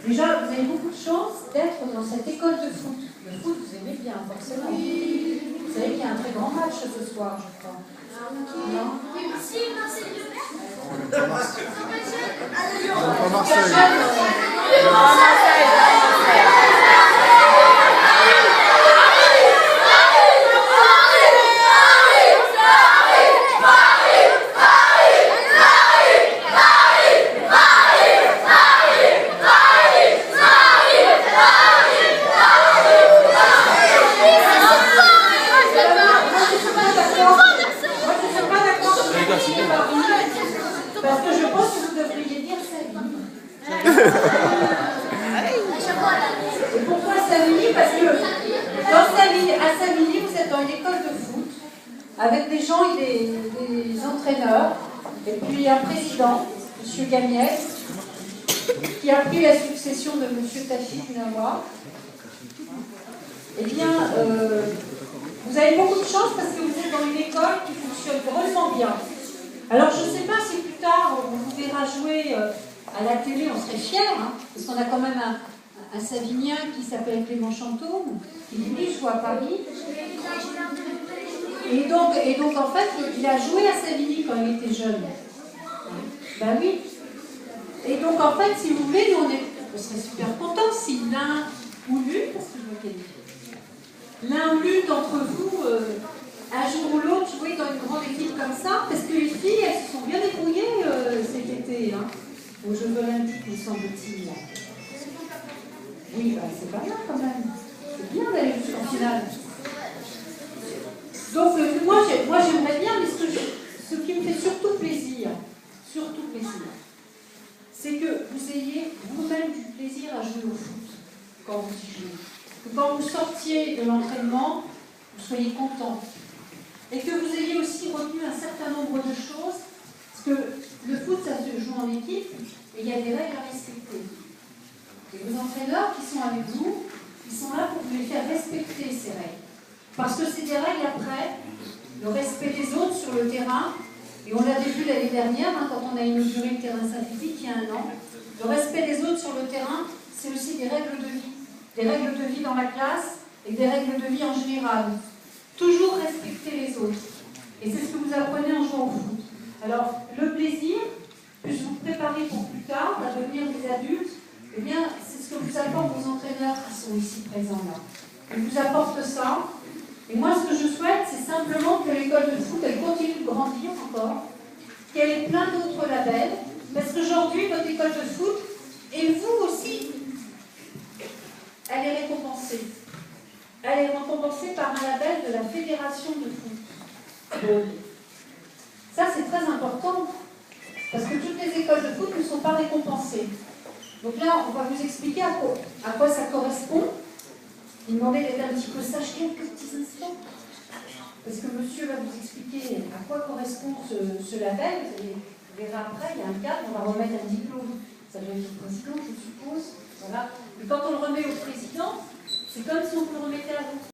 Déjà, vous avez beaucoup de chance d'être dans cette école de foot. Le foot, vous aimez bien, forcément. Vous savez qu'il y a un très grand match ce soir, je crois. Non? Parce que je pense que vous devriez dire Savigny. Et pourquoi Savigny? Parce que à Savigny, vous êtes dans une école de foot, avec des gens et des entraîneurs, et puis un président, M. Gamiès, qui a pris la succession de M. Tafik Nawa. Eh bien, vous avez beaucoup de chance parce que vous êtes dans une école qui fonctionne drôlement bien. Alors, je ne sais pas si plus tard on vous verra jouer à la télé, on serait fiers, hein, parce qu'on a quand même un Savignien qui s'appelle Clément Chantôme, qui lui joue à Paris. Et donc, en fait, il a joué à Savigny quand il était jeune. Ben oui. Et donc, en fait, si vous voulez, nous, on serait super contents si l'un ou l'une, parce que je vois qu'il y a des filles, l'un ou l'une d'entre vous, un jour ou l'autre, jouer dans une grande équipe comme ça, parce que les filles, elles se sont bien débrouillées cet été, hein, aux Jeux Olympiques, me semble-t-il. Oui, bah, c'est pas mal quand même. C'est bien d'aller jusqu'en finale. Donc, moi j'aimerais bien, mais ce qui me fait surtout plaisir, c'est que vous ayez vous-même du plaisir à jouer au foot quand vous y jouez. Que quand vous sortiez de l'entraînement, vous soyez content. Et que vous ayez aussi retenu un certain nombre de choses, parce que le foot, ça se joue en équipe, et il y a des règles à respecter. Et vos entraîneurs qui sont avec vous, ils sont là pour vous les faire respecter, ces règles. Parce que c'est des règles après, le respect des autres sur le terrain, et on l'avait vu l'année dernière, hein, quand on a inauguré le terrain synthétique il y a un an, le respect des autres sur le terrain, c'est aussi des règles de vie. Des règles de vie dans la classe, et des règles de vie en général. Toujours respecter les autres. Et c'est ce que vous apprenez en jouant au foot. Alors, le plaisir, puis vous préparer pour plus tard, à devenir des adultes, eh bien, c'est ce que vous apportent vos entraîneurs qui sont ici présents là. Ils vous apportent ça. Et moi, ce que je souhaite, c'est simplement que l'école de foot, elle continue de grandir encore, qu'elle ait plein d'autres labels, parce qu'aujourd'hui, votre école de foot, et vous aussi, elle est récompensée. Elle est récompensée par un label de la Fédération de foot. Ça, c'est très important, parce que toutes les écoles de foot ne sont pas récompensées. Donc là, on va vous expliquer à quoi ça correspond. Il demandait d'être un petit peu sage quelques petits instants, parce que monsieur va vous expliquer à quoi correspond ce label. Vous verrez après, il y a un cadre, on va remettre un diplôme. Ça doit être au président, je suppose. Voilà. Et quand on le remet au président, c'est comme si on vous le remettait à vous.